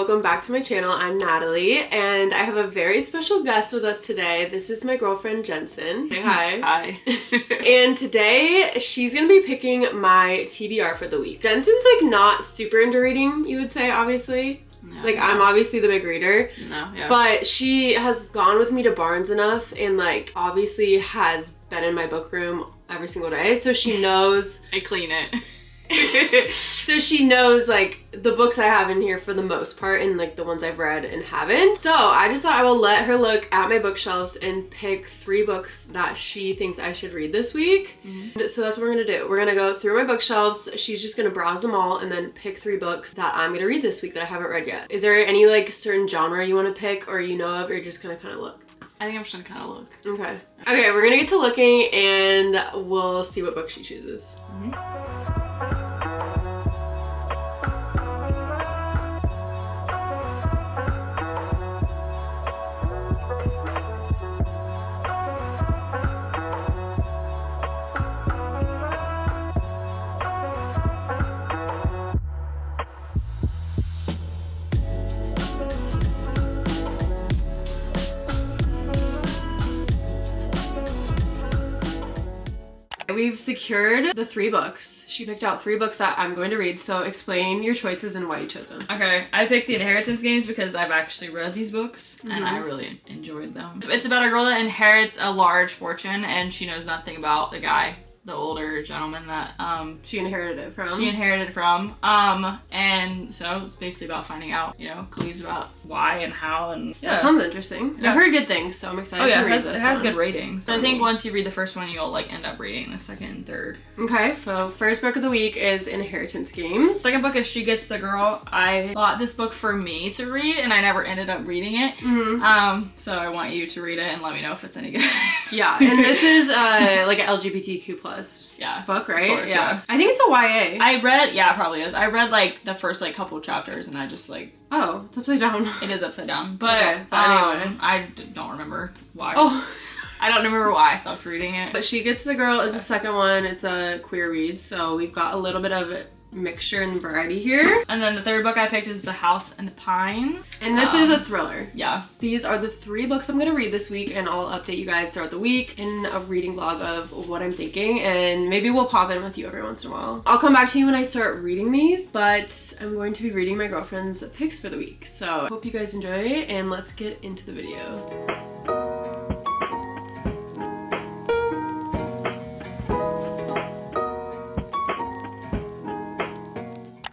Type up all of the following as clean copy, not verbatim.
welcome back to my channel. I'm Natalie and I have a very special guest with us today. This is my girlfriend Jensen. Say hi. Hi. And today she's gonna be picking my TBR for the week. Jensen's like not super into reading, you would say, obviously. No, like, I'm obviously the big reader. No, yeah. But she has gone with me to Barnes enough and like obviously has been in my book room every single day, so she knows. I clean it. So she knows like the books I have in here for the most part and like the ones I've read and haven't. So I just thought I will let her look at my bookshelves and pick 3 books that she thinks I should read this week. So that's what we're gonna do. We're gonna go through my bookshelves. She's just gonna browse them all and then pick 3 books that I'm gonna read this week that I haven't read yet. Is there any like certain genre you want to pick or you know of, or you're just gonna kind of look? I think I'm just gonna kind of look. Okay. Okay, we're gonna get to looking and we'll see what book she chooses. We've secured the 3 books. She picked out 3 books that I'm going to read, so explain your choices and why you chose them. Okay, I picked The Inheritance Games because I've actually read these books and I really enjoyed them. It's about a girl that inherits a large fortune and she knows nothing about the guy, the older gentleman that she inherited it from. And so it's basically about finding out, you know, clues about why and how, and yeah. That sounds interesting. Yeah. I've heard good things, so I'm excited to read this. It has good ratings. So I think once you read the first one, you'll like end up reading the second and third. Okay, so first book of the week is Inheritance Games. Second book is She Gets the Girl. I bought this book for me to read and I never ended up reading it. So I want you to read it and let me know if it's any good. Yeah, and this is like an LGBTQ plus book, right? Course, yeah. I think it's a YA. I read, yeah, it probably is. I read like the first like couple chapters and I just like, oh, it's upside down. It is upside down, but, okay, but anyway. I don't remember why. Oh. I don't remember why I stopped reading it. But She Gets the Girl is the second one. It's a queer read, so we've got a little bit of mixture and variety here. And then the third book I picked is The House and the Pines. And this is a thriller. Yeah. These are the 3 books I'm gonna read this week, and I'll update you guys throughout the week in a reading vlog of what I'm thinking, and maybe we'll pop in with you every once in a while. I'll come back to you when I start reading these, but I'm going to be reading my girlfriend's picks for the week. So hope you guys enjoy it, and let's get into the video.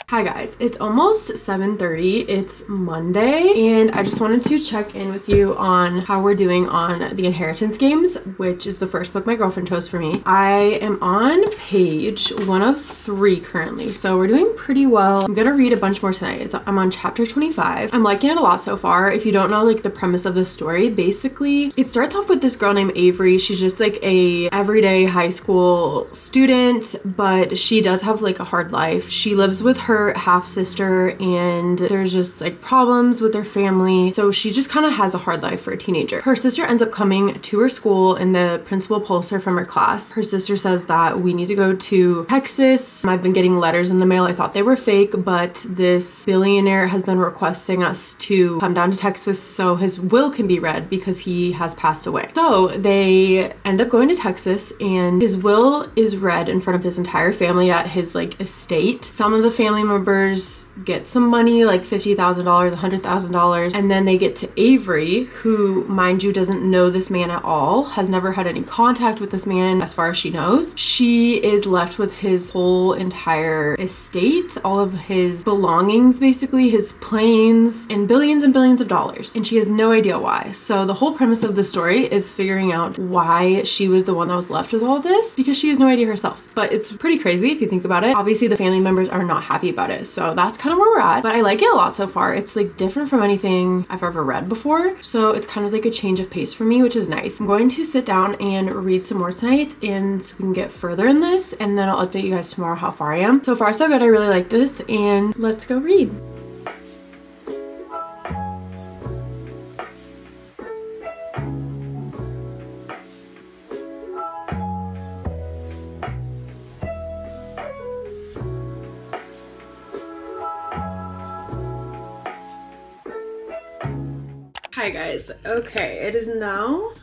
Hi guys, it's almost 7:30, it's Monday, and I just wanted to check in with you on how we're doing on The Inheritance Games, which is the first book my girlfriend chose for me. I am on page 1 of 3 currently, so we're doing pretty well. I'm gonna read a bunch more tonight. I'm on chapter 25. I'm liking it a lot so far. If you don't know like the premise of the story, basically it starts off with this girl named Avery. She's just like a everyday high school student, but she does have like a hard life. She lives with her half-sister and there's just like problems with their family, so she just kind of has a hard life for a teenager. Her sister ends up coming to her school and the principal pulls her from her class. Her sister says that we need to go to Texas. I've been getting letters in the mail. I thought they were fake, but this billionaire has been requesting us to come down to Texas so his will can be read because he has passed away. So they end up going to Texas and his will is read in front of his entire family at his like estate. Some of the family members get some money, like $50,000, $100,000, and then they get to Avery, who, mind you, doesn't know this man at all, has never had any contact with this man as far as she knows. She is left with his whole entire estate, all of his belongings, basically, his planes, and billions of dollars, and she has no idea why. So the whole premise of the story is figuring out why she was the one that was left with all this, because she has no idea herself. But it's pretty crazy if you think about it. Obviously, the family members are not happy about it, so that's kind of where we're at, but I like it a lot so far. It's like different from anything I've ever read before, so it's kind of like a change of pace for me, which is nice. I'm going to sit down and read some more tonight and so we can get further in this, and then I'll update you guys tomorrow how far I am. So far so good. I really like this, and let's go read. Hi guys. Okay, it is now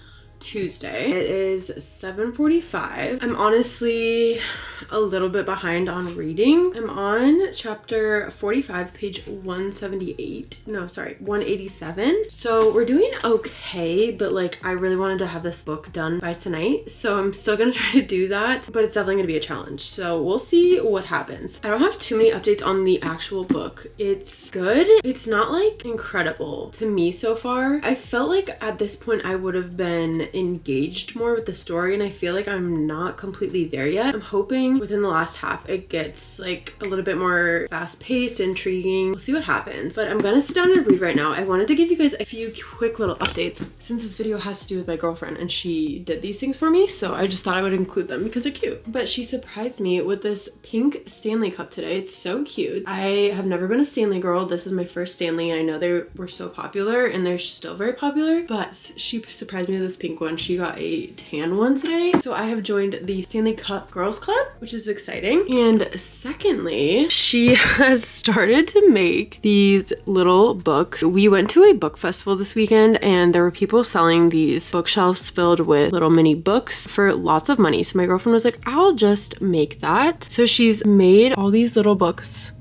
Tuesday. It is 7:45. I'm honestly a little bit behind on reading. I'm on chapter 45, page 178. No, sorry, 187. So we're doing okay, but like I really wanted to have this book done by tonight. So I'm still gonna try to do that, but it's definitely gonna be a challenge. So we'll see what happens. I don't have too many updates on the actual book. It's good. It's not like incredible to me so far. I felt like at this point I would have been engaged more with the story, and I feel like I'm not completely there yet. I'm hoping within the last half it gets like a little bit more fast-paced, intriguing. We'll see what happens, but I'm gonna sit down and read right now. I wanted to give you guys a few quick little updates since this video has to do with my girlfriend and she did these things for me, so I just thought I would include them because they're cute. But she surprised me with this pink Stanley cup today. It's so cute. I have never been a Stanley girl. This is my first Stanley, and I know they were so popular and they're still very popular, but she surprised me with this pink one. She got a tan one today. So I have joined the Stanley Cup Girls Club, which is exciting. And secondly, she has started to make these little books. We went to a book festival this weekend and there were people selling these bookshelves filled with little mini books for lots of money. So my girlfriend was like, I'll just make that. So she's made all these little books.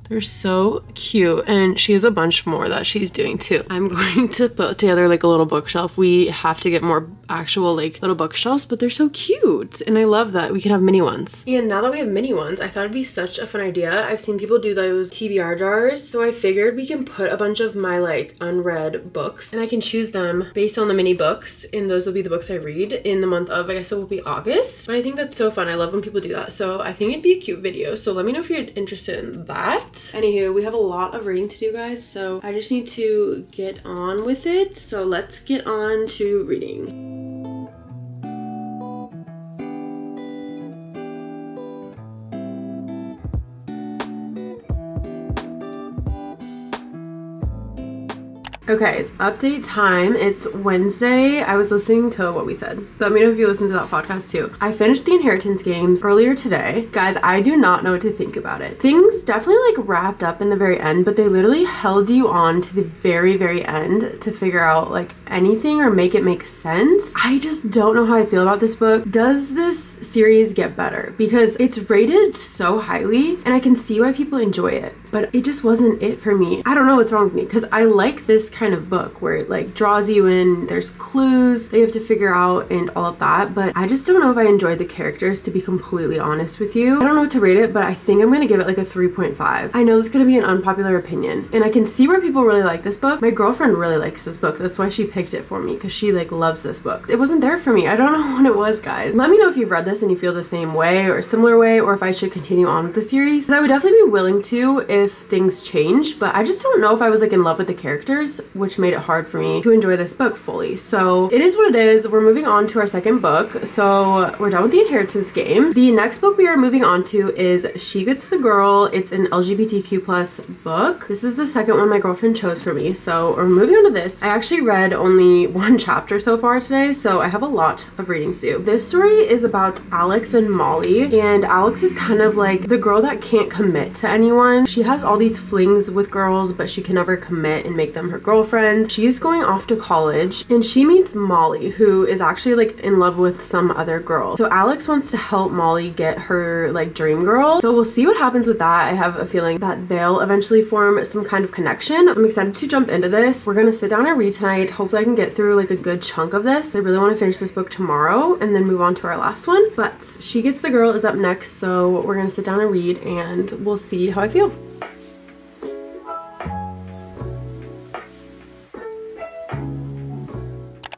They're so cute, and she has a bunch more that she's doing too. I'm going to put together like a little bookshelf. We have to get more actual like little bookshelves, but they're so cute, and I love that we can have mini ones. And now that we have mini ones, I thought it'd be such a fun idea. I've seen people do those TBR jars, so I figured we can put a bunch of my like unread books, and I can choose them based on the mini books, and those will be the books I read in the month of, I guess it will be August. But I think that's so fun. I love when people do that, so I think it'd be a cute video. So let me know if you're interested in that. Anywho, we have a lot of reading to do, guys, so I just need to get on with it. So let's get on to reading. Okay, it's update time. It's Wednesday. I was listening to what we said. Let me know if you listened to that podcast too. I finished the Inheritance Games earlier today. Guys, I do not know what to think about it. Things definitely like wrapped up in the very end, but they literally held you on to the very, very end to figure out like anything or make it make sense. I just don't know how I feel about this book. Does this series get better? Because it's rated so highly and I can see why people enjoy it, but it just wasn't it for me. I don't know what's wrong with me because I like this kind of book where it like draws you in, there's clues that you have to figure out and all of that, but I just don't know if I enjoyed the characters, to be completely honest with you. I don't know what to rate it, but I think I'm gonna give it like a 3.5. I know it's gonna be an unpopular opinion, and I can see where people really like this book. My girlfriend really likes this book. That's why she picked it for me, because she like loves this book. It wasn't there for me. I don't know what it was, guys. Let me know if you've read this and you feel the same way or a similar way, or if I should continue on with the series. I would definitely be willing to if things change, but I just don't know if I was like in love with the characters, which made it hard for me to enjoy this book fully. So it is what it is. We're moving on to our second book. So we're done with the Inheritance Game. The next book we are moving on to is She Gets the Girl. It's an LGBTQ plus book. This is the second one my girlfriend chose for me. So we're moving on to this. I actually read only one chapter so far today, so I have a lot of reading to do. This story is about Alex and Molly, and Alex is kind of like the girl that can't commit to anyone. She has all these flings with girls, but she can never commit and make them her girlfriend. She's going off to college and she meets Molly, who is actually like in love with some other girl. So Alex wants to help Molly get her like dream girl. So we'll see what happens with that. I have a feeling that they'll eventually form some kind of connection. I'm excited to jump into this. We're gonna sit down and read tonight. Hopefully I can get through like a good chunk of this. I really want to finish this book tomorrow and then move on to our last one. But She Gets the Girl is up next, so we're gonna sit down and read and we'll see how I feel.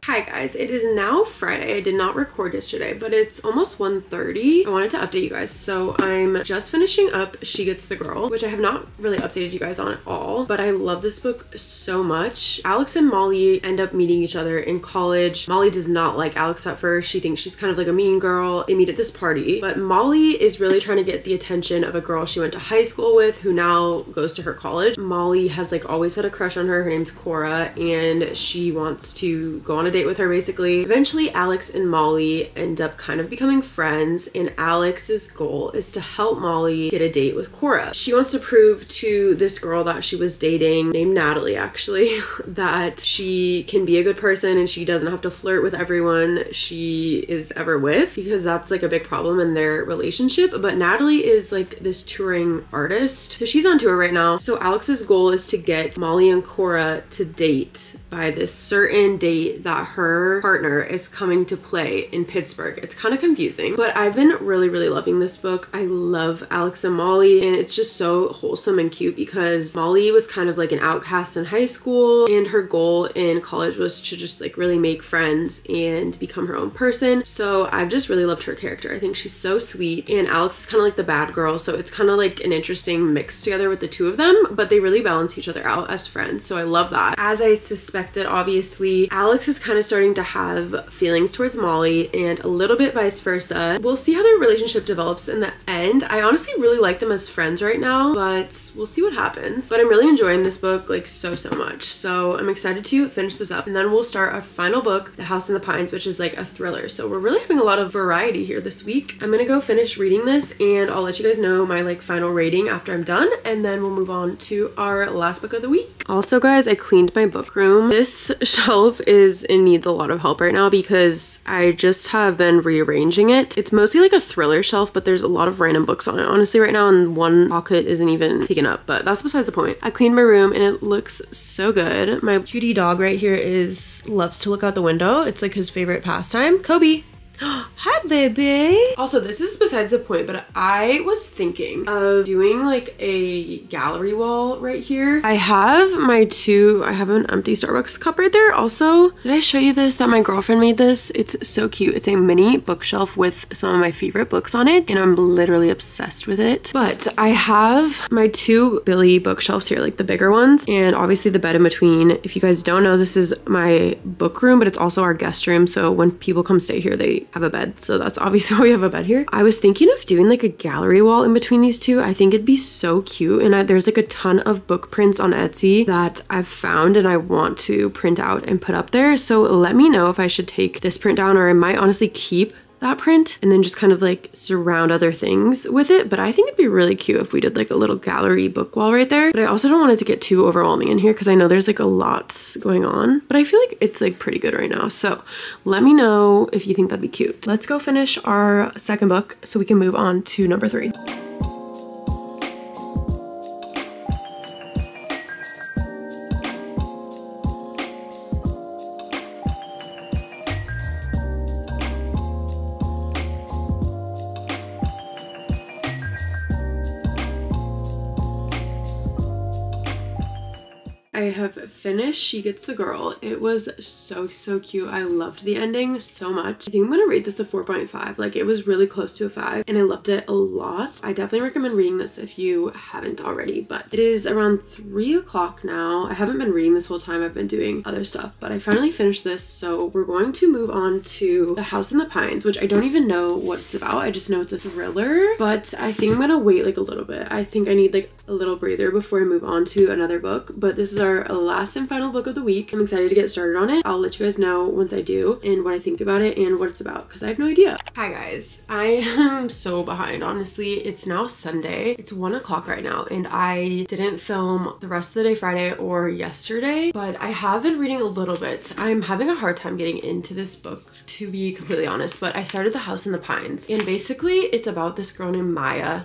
Hi guys, it is now Friday. I did not record yesterday, but it's almost 1:30. I wanted to update you guys. So I'm just finishing up She Gets the Girl, which I have not really updated you guys on at all, but I love this book so much. Alex and Molly end up meeting each other in college. Molly does not like Alex at first. She thinks she's kind of like a mean girl. They meet at this party, but Molly is really trying to get the attention of a girl she went to high school with who now goes to her college. Molly has like always had a crush on her. Her name's Cora, and she wants to go on a date date with her basically. Eventually Alex and Molly end up kind of becoming friends, and Alex's goal is to help Molly get a date with Cora. She wants to prove to this girl that she was dating, named Natalie actually, that she can be a good person and she doesn't have to flirt with everyone she is ever with, because that's like a big problem in their relationship. But Natalie is like this touring artist, so she's on tour right now. So Alex's goal is to get Molly and Cora to date by this certain date that her partner is coming to play in Pittsburgh. It's kind of confusing, but I've been really loving this book. I love Alex and Molly, and it's just so wholesome and cute because Molly was kind of like an outcast in high school, and her goal in college was to just like really make friends and become her own person. So I've just really loved her character. I think she's so sweet, and Alex is kind of like the bad girl, so it's kind of like an interesting mix together with the two of them, but they really balance each other out as friends, so I love that. As I suspected, obviously Alex is kind of starting to have feelings towards Molly, and a little bit vice versa. We'll see how their relationship develops in the end. I honestly really like them as friends right now, but we'll see what happens. But I'm really enjoying this book like so much, so I'm excited to finish this up, and then we'll start our final book, The House in the Pines, which is like a thriller. So we're really having a lot of variety here this week. I'm gonna go finish reading this, and I'll let you guys know my like final rating after I'm done, and then we'll move on to our last book of the week. Also guys, I cleaned my book room. This shelf needs a lot of help right now because I just have been rearranging it. It's mostly like a thriller shelf, but there's a lot of random books on it honestly right now, and one pocket isn't even taken up, but that's besides the point. I cleaned my room and it looks so good. My cutie dog right here loves to look out the window. It's like his favorite pastime. Kobe. Hi baby. Also, this is besides the point, but I was thinking of doing like a gallery wall right here. I have an empty Starbucks cup right there. Also, did I show you this, that my girlfriend made this? It's so cute. It's a mini bookshelf with some of my favorite books on it, and I'm literally obsessed with it. But I have my two Billy bookshelves here, like the bigger ones, and obviously the bed in between. If you guys don't know, this is my book room, but it's also our guest room, so when people come stay here, they have a bed, so that's obviously why we have a bed here. I was thinking of doing like a gallery wall in between these two. I think it'd be so cute, and there's like a ton of book prints on Etsy that I've found and I want to print out and put up there, so let me know if I should take this print down, or I might honestly keep that print and then just kind of like surround other things with it. But I think it'd be really cute if we did like a little gallery book wall right there. But I also don't want it to get too overwhelming in here because I know there's like a lot going on, but I feel like it's like pretty good right now. So let me know if you think that'd be cute. Let's go finish our second book so we can move on to number 3. I have finished She Gets the Girl. It was so cute. I loved the ending so much. I think I'm gonna rate this a 4.5. Like, it was really close to a 5 and I loved it a lot. I definitely recommend reading this if you haven't already, but it is around 3 o'clock now. I haven't been reading this whole time. I've been doing other stuff, but I finally finished this, so we're going to move on to The House in the Pines, which I don't even know what it's about. I just know it's a thriller, but I think I'm gonna wait like a little bit. I think I need like a little breather before I move on to another book, but this is our last and final book of the week. I'm excited to get started on it. I'll let you guys know once I do and what I think about it and what it's about, because I have no idea. Hi guys, I am so behind, honestly. It's now Sunday. It's 1 o'clock right now, and I didn't film the rest of the day Friday or yesterday, but I have been reading a little bit. I'm having a hard time getting into this book, to be completely honest, but I started The House in the Pines, and basically it's about this girl named Maya.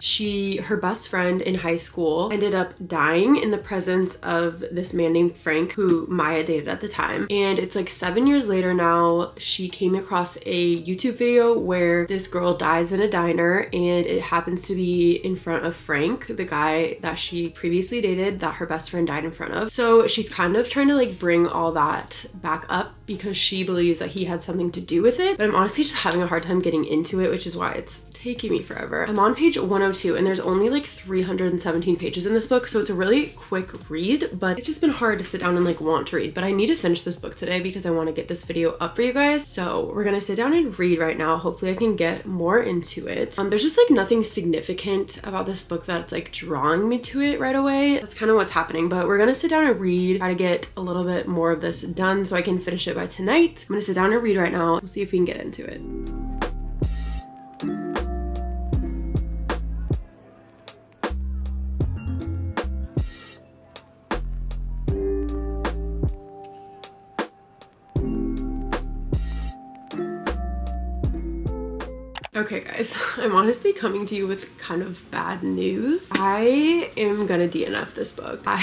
Her best friend in high school ended up dying in the presence of this man named Frank, who Maya dated at the time. And it's like 7 years later now, she came across a YouTube video where this girl dies in a diner, and it happens to be in front of Frank, the guy that she previously dated that her best friend died in front of. So she's kind of trying to like bring all that back up because she believes that he had something to do with it. But I'm honestly just having a hard time getting into it, which is why it's taking me forever. I'm on page 102 and there's only like 317 pages in this book, so it's a really quick read, but it's just been hard to sit down and like want to read. But I need to finish this book today because I want to get this video up for you guys. So we're gonna sit down and read right now. Hopefully I can get more into it. There's just like nothing significant about this book that's like drawing me to it right away. That's kind of what's happening, but we're gonna sit down and read, try to get a little bit more of this done so I can finish it by tonight. I'm gonna sit down and read right now. We'll see if we can get into it. Okay guys, I'm honestly coming to you with kind of bad news. I am gonna DNF this book. I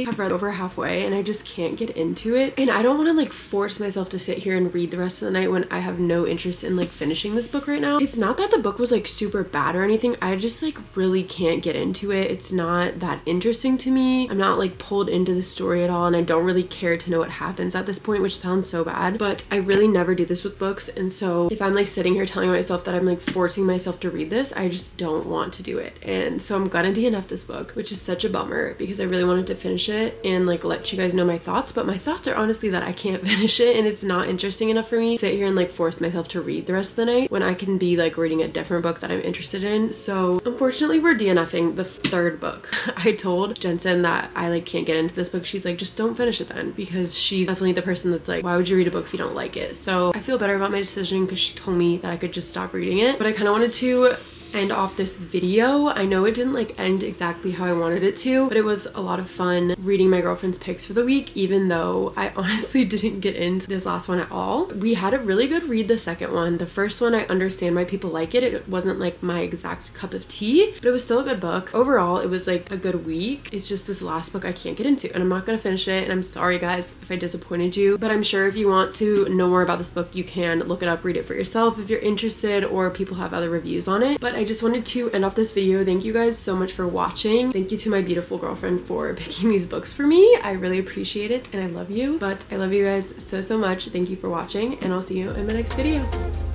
have read over halfway and I just can't get into it. And I don't want to like force myself to sit here and read the rest of the night when I have no interest in like finishing this book right now. It's not that the book was like super bad or anything. I just like really can't get into it. It's not that interesting to me. I'm not like pulled into the story at all and I don't really care to know what happens at this point, which sounds so bad, but I really never do this with books. And so if I'm like sitting here telling myself that I'm like forcing myself to read this, I just don't want to do it. And so I'm gonna DNF this book, which is such a bummer because I really wanted to finish it and like let you guys know my thoughts, but my thoughts are honestly that I can't finish it and it's not interesting enough for me to sit here and like force myself to read the rest of the night when I can be like reading a different book that I'm interested in. So unfortunately we're DNFing the third book. I told Jensen that I like can't get into this book. She's like, just don't finish it then, because she's definitely the person that's like, why would you read a book if you don't like it? So I feel better about my decision because she told me that I could just stop reading it. But I kind of wanted to end off this video. I know it didn't like end exactly how I wanted it to, but it was a lot of fun reading my girlfriend's picks for the week, even though I honestly didn't get into this last one at all. We had a really good read the second one. The first one, I understand why people like it. It wasn't like my exact cup of tea, but it was still a good book. Overall, it was like a good week. It's just this last book I can't get into and I'm not gonna finish it. And I'm sorry guys if I disappointed you, but I'm sure if you want to know more about this book, you can look it up, read it for yourself if you're interested, or people have other reviews on it. But I just wanted to end off this video. Thank you guys so much for watching. Thank you to my beautiful girlfriend for picking these books for me. I really appreciate it and I love you. But I love you guys so much. Thank you for watching and I'll see you in my next video.